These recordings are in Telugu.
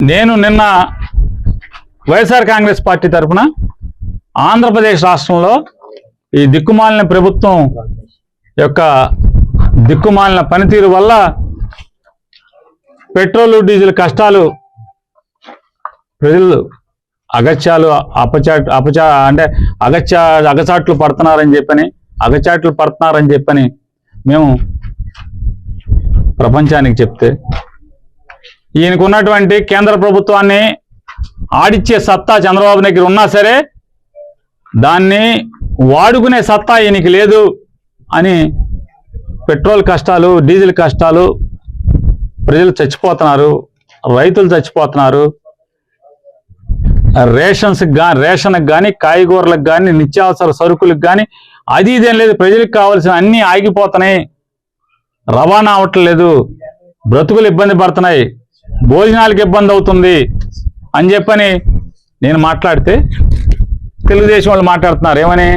నేను నిన్న వైఎస్ఆర్ కాంగ్రెస్ పార్టీ తరఫున ఆంధ్రప్రదేశ్ రాష్ట్రంలో ఈ దిక్కుమాలిన ప్రభుత్వం యొక్క దిక్కుమాలిన పనితీరు వల్ల పెట్రోల్ డీజిల్ కష్టాలు ప్రజలు అగచాట్లు పడుతున్నారని చెప్పని మేము ప్రపంచానికి చెప్తే ఈయనకున్నటువంటి కేంద్ర ప్రభుత్వాన్ని ఆడిచ్చే సత్తా చంద్రబాబు దగ్గర ఉన్నా సరే దాన్ని వాడుకునే సత్తా ఈయనకి లేదు అని పెట్రోల్ కష్టాలు డీజిల్ కష్టాలు ప్రజలు చచ్చిపోతున్నారు, రైతులు చచ్చిపోతున్నారు, రేషన్కి కానీ కాయగూరలకు కానీ నిత్యావసర సరుకులకు కానీ అది ఇదేం లేదు, ప్రజలకు కావాల్సిన అన్నీ ఆగిపోతున్నాయి, రవాణా అవ్వట్లేదు, బ్రతుకులు ఇబ్బంది పడుతున్నాయి, భోజనాలకు ఇబ్బంది అవుతుంది అని చెప్పని నేను మాట్లాడితే తెలుగుదేశం వాళ్ళు మాట్లాడుతున్నారు ఏమని,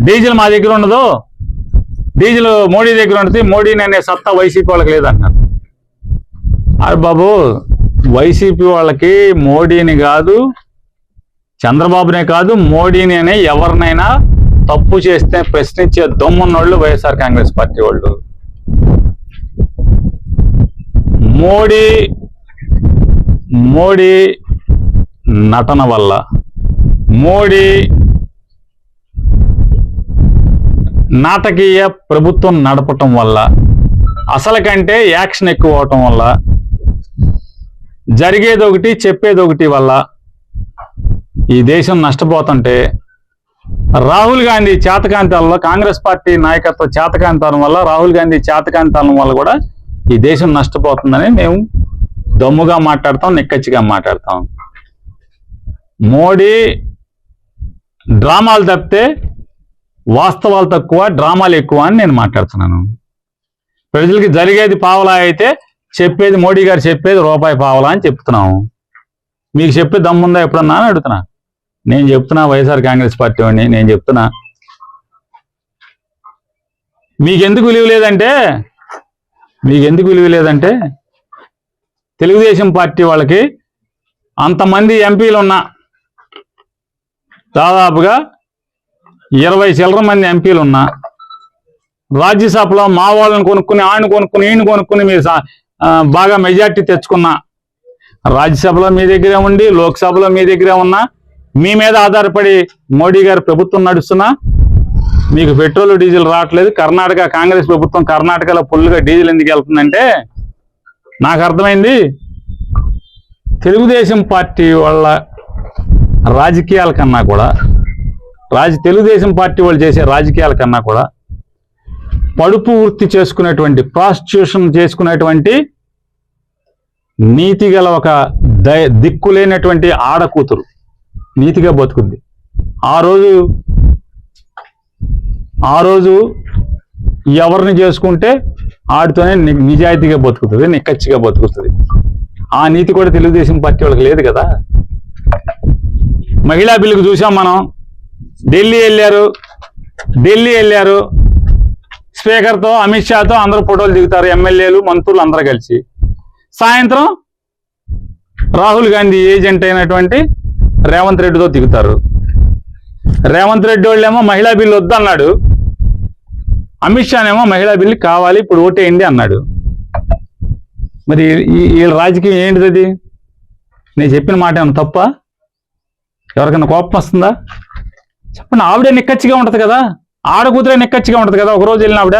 డీజిల్ మా దగ్గర ఉండదు, డీజిల్ మోడీ దగ్గర ఉంటుంది, మోడీని అనే సత్తా వైసీపీ వాళ్ళకి లేదంటున్నారు. అరే బాబు, వైసీపీ వాళ్ళకి మోడీని కాదు, చంద్రబాబునే కాదు, మోడీని అనే ఎవరినైనా తప్పు చేస్తే ప్రశ్నించే దమ్మున్నోళ్ళు వైఎస్ఆర్ కాంగ్రెస్ పార్టీ వాళ్ళు. మోడీ నటన వల్ల, మోడీ నాటకీయ ప్రభుత్వం నడపటం వల్ల, అసలు కంటే యాక్షన్ ఎక్కువ అవటం వల్ల, జరిగేది ఒకటి చెప్పేది ఒకటి వల్ల ఈ దేశం నష్టపోతుంటే రాహుల్ గాంధీ చేతకాంతాలలో, కాంగ్రెస్ పార్టీ నాయకత్వ చేతకాంతాలం వల్ల, రాహుల్ గాంధీ చేతకాంతాలం వల్ల కూడా ఈ దేశం నష్టపోతుందని మేము దమ్ముగా మాట్లాడతాం, నిక్కచ్చిగా మాట్లాడతాం. మోడీ డ్రామాలు తప్పితే వాస్తవాలు తక్కువ, డ్రామాలు ఎక్కువ అని నేను మాట్లాడుతున్నాను. ప్రజలకి జరిగేది పావలా అయితే చెప్పేది మోడీ గారు చెప్పేది రూపాయి పావలా అని చెప్తున్నాము. మీకు చెప్పే దమ్ముందా ఎప్పుడన్నా అని అడుగుతున్నా. నేను చెప్తున్నా, వైఎస్ఆర్ కాంగ్రెస్ పార్టీ వాడిని నేను చెప్తున్నా. మీకెందుకు విలువ లేదంటే తెలుగుదేశం పార్టీ వాళ్ళకి అంతమంది ఎంపీలు ఉన్నా, దాదాపుగా 20 చిల్లర మంది ఎంపీలు ఉన్నా, రాజ్యసభలో మా వాళ్ళని కొనుక్కుని ఆయన కొనుక్కుని ఈయన కొనుక్కుని మీరు బాగా మెజార్టీ తెచ్చుకున్నా, రాజ్యసభలో మీ దగ్గరే ఉండి లోక్సభలో మీ దగ్గరే ఉన్నా, మీ మీద ఆధారపడి మోడీ గారి ప్రభుత్వం నడుస్తున్నా, మీకు పెట్రోల్ డీజిల్ రావట్లేదు. కర్ణాటక కాంగ్రెస్ ప్రభుత్వం కర్ణాటకలో ఫుల్గా డీజిల్ ఎందుకు వెళ్తుందంటే నాకు అర్థమైంది, తెలుగుదేశం పార్టీ వాళ్ళ రాజకీయాల కన్నా కూడా, తెలుగుదేశం పార్టీ వాళ్ళు చేసే రాజకీయాల కన్నా కూడా పడుపు వృత్తి చేసుకునేటువంటి, ప్రాస్టిట్యూషన్ చేసుకునేటువంటి నీతిగల ఒక దిక్కులేనటువంటి ఆడకూతురు నీతిగా బతుకుద్ది. ఆ రోజు ఎవరిని చేసుకుంటే ఆడితోనే నిజాయితీగా బతుకుతుంది, నిక్కచ్చిగా బతుకుతుంది. ఆ నీతి కూడా తెలుగుదేశం పార్టీ వాళ్ళకి లేదు కదా. మహిళా బిల్లుకు చూసాం మనం. ఢిల్లీ వెళ్ళారు స్పీకర్తో, అమిత్ షాతో అందరూ ఫోటోలు దిగుతారు, ఎమ్మెల్యేలు మంత్రులు అందరూ కలిసి. సాయంత్రం రాహుల్ గాంధీ ఏజెంట్ అయినటువంటి రేవంత్ రెడ్డితో దిగుతారు. రేవంత్ రెడ్డి వాళ్ళేమో మహిళా బిల్లు వద్దన్నాడు, అమిత్ షానేమో మహిళా బిల్లు కావాలి, ఇప్పుడు ఓటేయండి అన్నాడు. మరి వీళ్ళ రాజకీయం ఏంటిది? నేను చెప్పిన మాట ఏమన్నా తప్ప? ఎవరికైనా కోపం వస్తుందా చెప్పండి. ఆవిడే నిక్కచ్చిగా ఉంటుంది కదా, ఆడకూతురే నిక్కచ్చిగా ఉంటుంది కదా. ఒకరోజు వెళ్ళిన ఆవిడ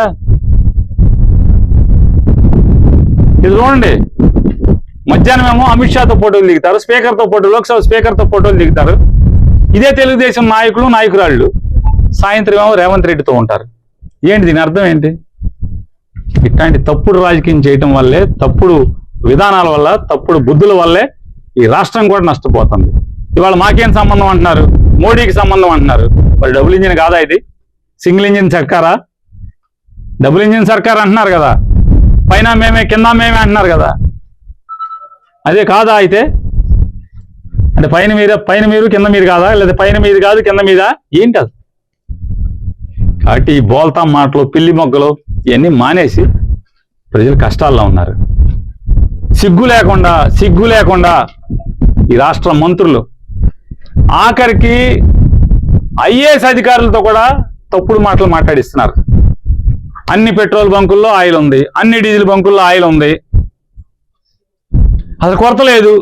ఇది చూడండి, మధ్యాహ్నం ఏమో అమిత్ షాతో ఫోటోలు దిగుతారు, స్పీకర్తో ఫోటోలు, లోక్సభ స్పీకర్తో ఫోటోలు దిగుతారు. ఇదే తెలుగుదేశం నాయకురాళ్ళు సాయంత్రం ఏమో రేవంత్ రెడ్డితో ఉంటారు. ఏంటి దీని అర్థం ఏంటి? ఇట్లాంటి తప్పుడు రాజకీయం చేయటం వల్లే, తప్పుడు విధానాల వల్ల, తప్పుడు బుద్ధుల వల్లే ఈ రాష్ట్రం కూడా నష్టపోతుంది. ఇవాళ మాకేం సంబంధం అంటున్నారు, మోడీకి సంబంధం అంటున్నారు. మరి డబుల్ ఇంజిన్ కాదా ఇది? సింగిల్ ఇంజిన్ సర్కారా? డబుల్ ఇంజిన్ సర్కార్ అంటున్నారు కదా, పైన మేమే కింద మేమే అంటున్నారు కదా. అదే కాదా అయితే? అంటే పైన మీరు కింద మీరు కాదా, లేదా పైన మీది కాదు కింద మీద ఏంటి అది? కాబట్టి ఈ బోల్తా మాటలు, పిల్లి మొగ్గలు ఇవన్నీ మానేసి ప్రజలు కష్టాల్లో ఉన్నారు. సిగ్గు లేకుండా ఈ రాష్ట్ర మంత్రులు ఆఖరికి ఐఏఎస్ అధికారులతో కూడా తప్పుడు మాటలు మాట్లాడిస్తున్నారు. అన్ని పెట్రోల్ బంకుల్లో ఆయిల్ ఉంది, అన్ని డీజిల్ బంకుల్లో ఆయిల్ ఉంది, అసలు కొరత లేదు,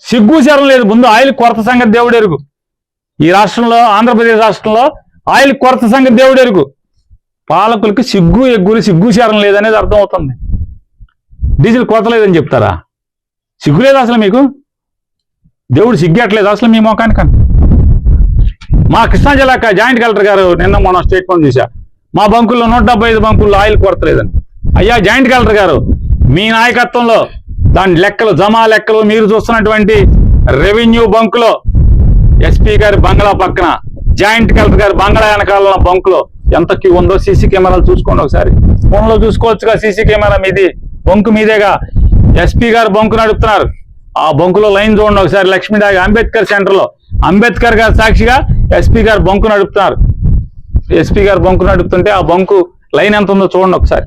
సిగ్గు శరం లేదు. ముందు ఆయిల్ కొరత సంగతి దేవుడు ఎరుగు. ఈ రాష్ట్రంలో, ఆంధ్రప్రదేశ్ రాష్ట్రంలో ఆయిల్ కొరత సంగతి దేవుడు ఎరుగు. పాలకులకి సిగ్గు శరం లేదనేది అర్థమవుతుంది. డీజిల్ కొరత లేదని చెప్తారా? సిగ్గు లేదు అసలు మీకు? దేవుడు సిగ్గట్లేదు అసలు మీ మోకానికని? మా కృష్ణా జిల్లా జాయింట్ కలెక్టర్ గారు నిన్న మనం స్టేట్మెంట్ చూసా, మా బంకుల్లో 175 బంకుల్లో ఆయిల్ కొరత లేదని. అయ్యా జాయింట్ కలెక్టర్ గారు, మీ నాయకత్వంలో దాని లెక్కలు, జమా లెక్కలు, మీరు చూస్తున్నటువంటి రెవెన్యూ బంకులో ఎస్పీ గారి బంగ్లా పక్కన జాయింట్ కలెక్టర్ గారి బంగ్లా వెనకాల బంకులో ఎంత క్యూ ఉందో సీసీ కెమెరాలు చూసుకోండి ఒకసారి. ఫోన్లో చూసుకోవచ్చుగా, సీసీ కెమెరా మీది, బంకు మీదేగా. ఎస్పీ గారు బంకు నడుపుతున్నారు, ఆ బంకులో లైన్ చూడండి ఒకసారి. లక్ష్మీడాగి అంబేద్కర్ సెంటర్లో అంబేద్కర్ గారు సాక్షిగా ఎస్పీ గారు బంకు నడుపుతున్నారు. ఎస్పీ గారు బంకు నడుపుతుంటే ఆ బంకు లైన్ ఎంత ఉందో చూడండి ఒకసారి.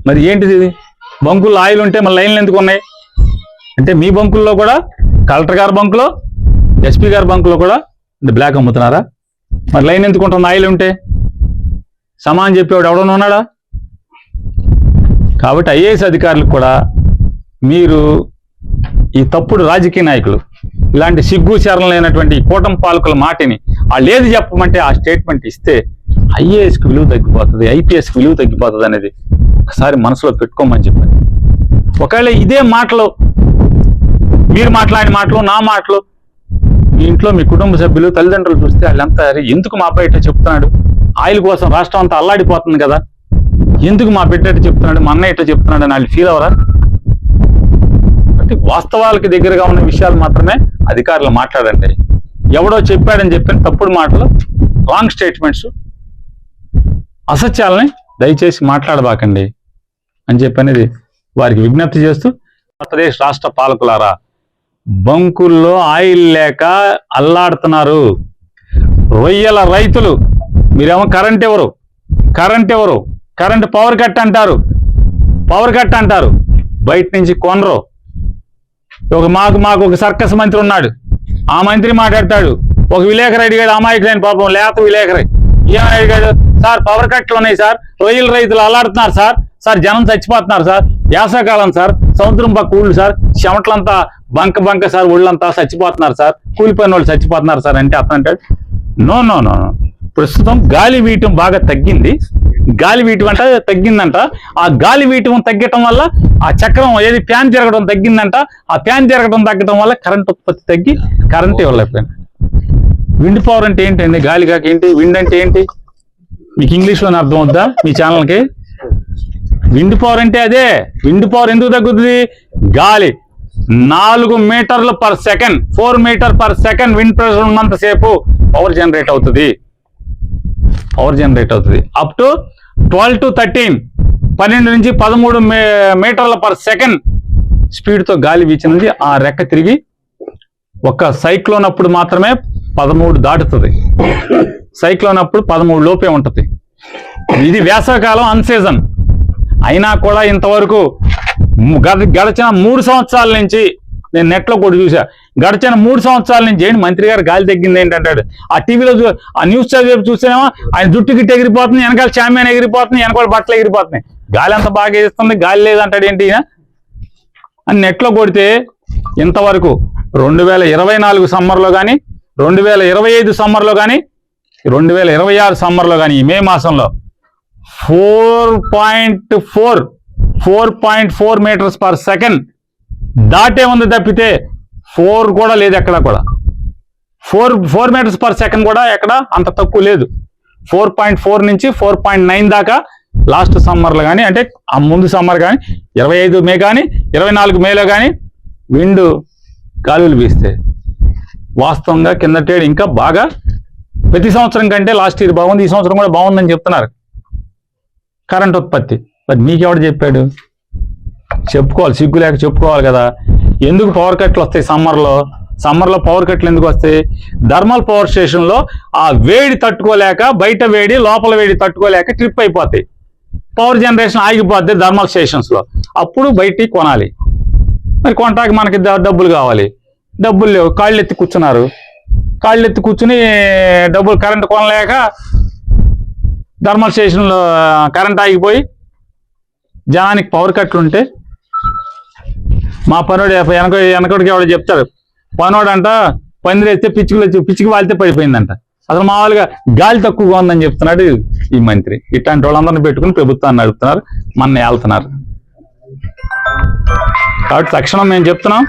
మరి ఏంటిది ఇది? బంకుల్లో ఆయిల్ ఉంటే మన లైన్లు ఎందుకు ఉన్నాయి అంటే, మీ బంకుల్లో కూడా, కలెక్టర్ గారి బంకులో, ఎస్పీ గారి బంకులో కూడా బ్లాక్ అమ్ముతున్నారా? మరి లైన్ ఎందుకు ఉంటుంది ఆయిల్ ఉంటే? సమానం చెప్పేవాడు ఎవడన్నా ఉన్నాడా? కాబట్టి ఐఏఎస్ అధికారులకు కూడా మీరు, ఈ తప్పుడు రాజకీయ నాయకులు, ఇలాంటి సిగ్గు శరం లేనటువంటి కూటమి పాలకుల మాటిని వాళ్ళు ఏది చెప్పమంటే ఆ స్టేట్మెంట్ ఇస్తే ఐఏఎస్కి విలువ తగ్గిపోతుంది, ఐపీఎస్కి విలువ తగ్గిపోతుంది అనేది ఒకసారి మనసులో పెట్టుకోమని చెప్పాను. ఒకవేళ ఇదే మాటలు, మీరు మాట్లాడిన మాటలు, నా మాటలు మీ ఇంట్లో మీ కుటుంబ సభ్యులు, తల్లిదండ్రులు చూస్తే వాళ్ళంతా ఎందుకు మా అబ్బాయి ఇట్లా చెప్తున్నాడు, ఆయిల్ కోసం రాష్ట్రం అంతా అల్లాడిపోతుంది కదా, ఎందుకు మా బిడ్డ ఇట్లా చెప్తున్నాడు, మా అన్నయ్య ఇట్లా చెప్తున్నాడు అని వాళ్ళు ఫీల్ అవరా? అంటే వాస్తవాలకి దగ్గరగా ఉన్న విషయాలు మాత్రమే అధికారులు మాట్లాడండి. ఎవడో చెప్పాడని చెప్పిన తప్పుడు మాటలు, రాంగ్ స్టేట్మెంట్స్, అసత్యాలని దయచేసి మాట్లాడబాకండి అని చెప్పనేది వారికి విజ్ఞప్తి చేస్తూ, ఆంధ్రప్రదేశ్ రాష్ట్ర పాలకులారా, బంకుల్లో ఆయిల్ లేక అల్లాడుతున్నారు రొయ్యల రైతులు. మీరేమో కరెంట్ ఎవరు, కరెంట్ పవర్ కట్ అంటారు, బయట నుంచి కొనరు. మాకు ఒక సర్కస్ మంత్రి ఉన్నాడు, ఆ మంత్రి మాట్లాడతాడు. ఒక విలేకరు అడిగాడు, అమాయకులైన పాపం లేత విలేకరు, ఏమని అడిగాడు? సార్ పవర్ కట్లు ఉన్నాయి సార్, రొయ్యల రైతులు అల్లాడుతున్నారు సార్, జనం చచ్చిపోతున్నారు సార్, వేసవకాలం సార్, సముద్రం పక్క ఊళ్ళు సార్, చెమటలంతా బంక సార్, ఊళ్ళంతా చచ్చిపోతున్నారు సార్, కూలిపోయిన వాళ్ళు చచ్చిపోతున్నారు సార్ అంటే అతను అంటాడు, నో, ప్రస్తుతం గాలి వీయటం బాగా తగ్గింది, గాలి వీయటం అంటే తగ్గిందంట. ఆ గాలి వీయటం తగ్గటం వల్ల ఆ చక్రం ఏది ఫ్యాన్ తిరగడం తగ్గిందంట. ఆ ఫ్యాన్ తిరగడం తగ్గడం వల్ల కరెంట్ ఉత్పత్తి తగ్గి కరెంట్ ఇవ్వలేకపోయింది. విండ్ పవర్ అంటే ఏంటండి? గాలి కాక ఏంటి? విండ్ అంటే ఏంటి? మీకు ఇంగ్లీష్లోనే అర్థం అవుద్దా మీ ఛానల్కి? విండ్ పవర్ అంటే అదే. విండ్ పవర్ ఎందుకు తగ్గుతుంది? గాలి 4 మీటర్లు per second, 4 metre per second wind pressure ఉన్నంతసేపు పవర్ జనరేట్ అవుతుంది. అప్ టు 12 to 13, 12 నుంచి 13 మీటర్ల పర్ సెకండ్ స్పీడ్తో గాలి వీచినది. ఆ రెక్క తిరిగి ఒక సైక్లోన్ అప్పుడు మాత్రమే 13 దాటుతుంది. సైక్లోన్ అప్పుడు 13 లోపే ఉంటుంది. ఇది వేసవకాలం అన్సీజన్ అయినా కూడా ఇంతవరకు గడిచిన 3 సంవత్సరాల నుంచి నేను నెట్లో కూడా చూసా, గడిచిన 3 సంవత్సరాల నుంచి ఏంటి మంత్రి గారు గాలి తగ్గింది ఏంటంటాడు. ఆ టీవీలో ఆ న్యూస్ చదివి చూస్తేనేమో ఆయన జుట్టు గిట్టు ఎగిరిపోతుంది, వెనకాల చామ్యాన్ ఎగిరిపోతుంది, వెనకాల బట్టలు ఎగిరిపోతున్నాయి. గాలి అంత బాగా వేస్తుంది, గాలి లేదంటాడు ఏంటి అని నెట్లో కొడితే ఇంతవరకు 2024 సమ్మర్లో కానీ, 2025 సమ్మర్లో కానీ, 2026 సమ్మర్లో కానీ, ఈ మే మాసంలో 4.4 మీటర్స్ పర్ సెకండ్ దాటే ఉంది తప్పితే 4 కూడా లేదు ఎక్కడ కూడా. 4 మీటర్స్ పర్ సెకండ్ కూడా ఎక్కడ అంత తక్కువ లేదు. 4.4 నుంచి 4.9 దాకా లాస్ట్ సమ్మర్లో కానీ, అంటే ఆ ముందు సమ్మర్ కానీ, 25 మే కానీ, 24 మేలో కానీ విండ్ గాలులు వీస్తే వాస్తవంగా కిందటేడు ఇంకా బాగా ప్రతి సంవత్సరం కంటే లాస్ట్ ఇయర్ బాగుంది, ఈ సంవత్సరం కూడా బాగుందని చెప్తున్నారు కరెంట్ ఉత్పత్తి. మరి మీకెవడు చెప్పాడు? చెప్పుకోవాలి, సిగ్గు లేక చెప్పుకోవాలి కదా. ఎందుకు పవర్ కట్లు వస్తాయి సమ్మర్లో పవర్ కట్లు ఎందుకు వస్తాయి? థర్మల్ పవర్ స్టేషన్లో ఆ వేడి తట్టుకోలేక, బయట వేడి లోపల వేడి తట్టుకోలేక ట్రిప్ అయిపోతాయి. పవర్ జనరేషన్ ఆగిపోద్ది థర్మల్ స్టేషన్స్లో. అప్పుడు బయటికి కొనాలి. మరి కొంటాకి మనకి డబ్బులు కావాలి. డబ్బులు లేవు, కాళ్ళు ఎత్తి కూర్చున్నారు. కాళ్ళు ఎత్తి కూర్చుని డబ్బులు కరెంట్ కొనలేక థర్మల్ స్టేషన్లో కరెంట్ ఆగిపోయి జనానికి పవర్ కట్లు ఉంటే మా పనోడు వెనకడికి ఎవడో చెప్తాడు, పనోడంట పందిరేస్తే పిచ్చికి వాళ్తే పడిపోయిందంట. అసలు మామూలుగా గాలి తక్కువగా ఉందని చెప్తున్నాడు ఈ మంత్రి. ఇట్లాంటి వాళ్ళందరినీ పెట్టుకుని ప్రభుత్వాన్ని నడుపుతున్నారు, మన ఏళ్తున్నారు. కాబట్టి తక్షణం మేము చెప్తున్నాం,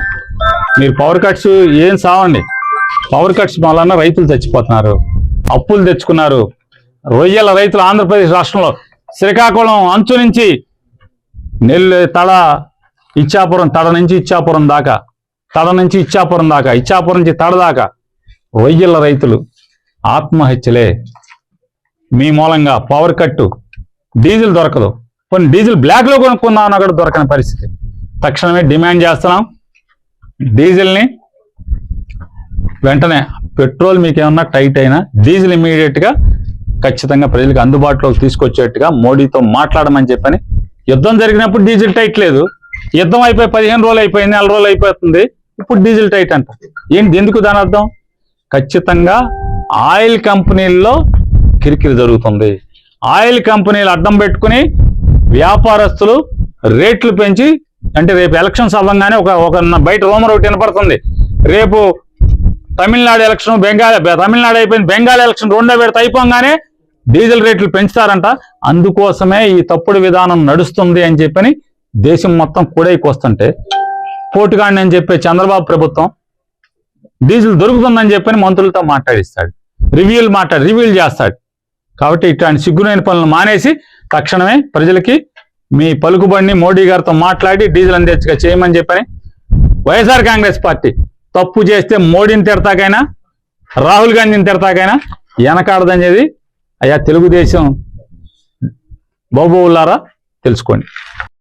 మీరు పవర్ కట్స్ ఏం సావండి. పవర్ కట్స్ వలన రైతులు చచ్చిపోతున్నారు, అప్పులు తెచ్చుకున్నారు. రొయ్యల రైతులు ఆంధ్రప్రదేశ్ రాష్ట్రంలో శ్రీకాకుళం అంచు నుంచి ఇచ్చాపురం, తడ నుంచి ఇచ్చాపురం దాకా, ఇచ్చాపురం నుంచి తడ దాకా రొయ్యల రైతులు ఆత్మహత్యలే. మీ మూలంగా పవర్ కట్టు, డీజిల్ దొరకదు, కొన్ని డీజిల్ బ్లాక్ లో కొనుక్కుందామన్నా కూడా దొరకని పరిస్థితి. తక్షణమే డిమాండ్ చేస్తున్నాం డీజిల్ని వెంటనే. పెట్రోల్ మీకు ఏమన్నా టైట్ అయినా డీజిల్ ఇమీడియట్ గా ఖచ్చితంగా ప్రజలకు అందుబాటులోకి తీసుకొచ్చేట్టుగా మోడీతో మాట్లాడమని చెప్పని. యుద్ధం జరిగినప్పుడు డీజిల్ టైట్ లేదు, యుద్ధం అయిపోయి 15 రోజులు అయిపోయింది, 4 రోజులు అయిపోతుంది, ఇప్పుడు డీజిల్ టైట్ అంట. ఏంటి, ఎందుకు దాని అర్థం? ఖచ్చితంగా ఆయిల్ కంపెనీల్లో కిరికిరి జరుగుతుంది. ఆయిల్ కంపెనీలు అడ్డం పెట్టుకుని వ్యాపారస్తులు రేట్లు పెంచి, అంటే రేపు ఎలక్షన్స్ అవ్వగానే ఒక బయట రూమర్ ఒకటి వినపడుతుంది, రేపు తమిళనాడు ఎలక్షన్ తమిళనాడు అయిపోయింది, బెంగాల్ ఎలక్షన్ 2వ విడత అయిపోగానే డీజిల్ రేట్లు పెంచుతారంట. అందుకోసమే ఈ తప్పుడు విధానం నడుస్తుంది అని చెప్పని దేశం మొత్తం కూడైకి వస్తుంటే పోటుగాడిని అని చెప్పే చంద్రబాబు ప్రభుత్వం డీజిల్ దొరుకుతుందని చెప్పని మంత్రులతో మాట్లాడిస్తాడు, రివ్యూలు చేస్తాడు. కాబట్టి ఇట్లాంటి సిగ్గునైన పనులు మానేసి తక్షణమే ప్రజలకి మీ పలుకుబడిని మోడీ గారితో మాట్లాడి డీజిల్ అందేచ్చుగా చేయమని చెప్పని. వైఎస్ఆర్ కాంగ్రెస్ పార్టీ తప్పు చేస్తే మోడీని తిడతాకైనా, రాహుల్ గాంధీని తిడతాకైనా వెనకాడదనేది అయ్యా తెలుగుదేశం బాబోవులారా తెలుసుకోండి.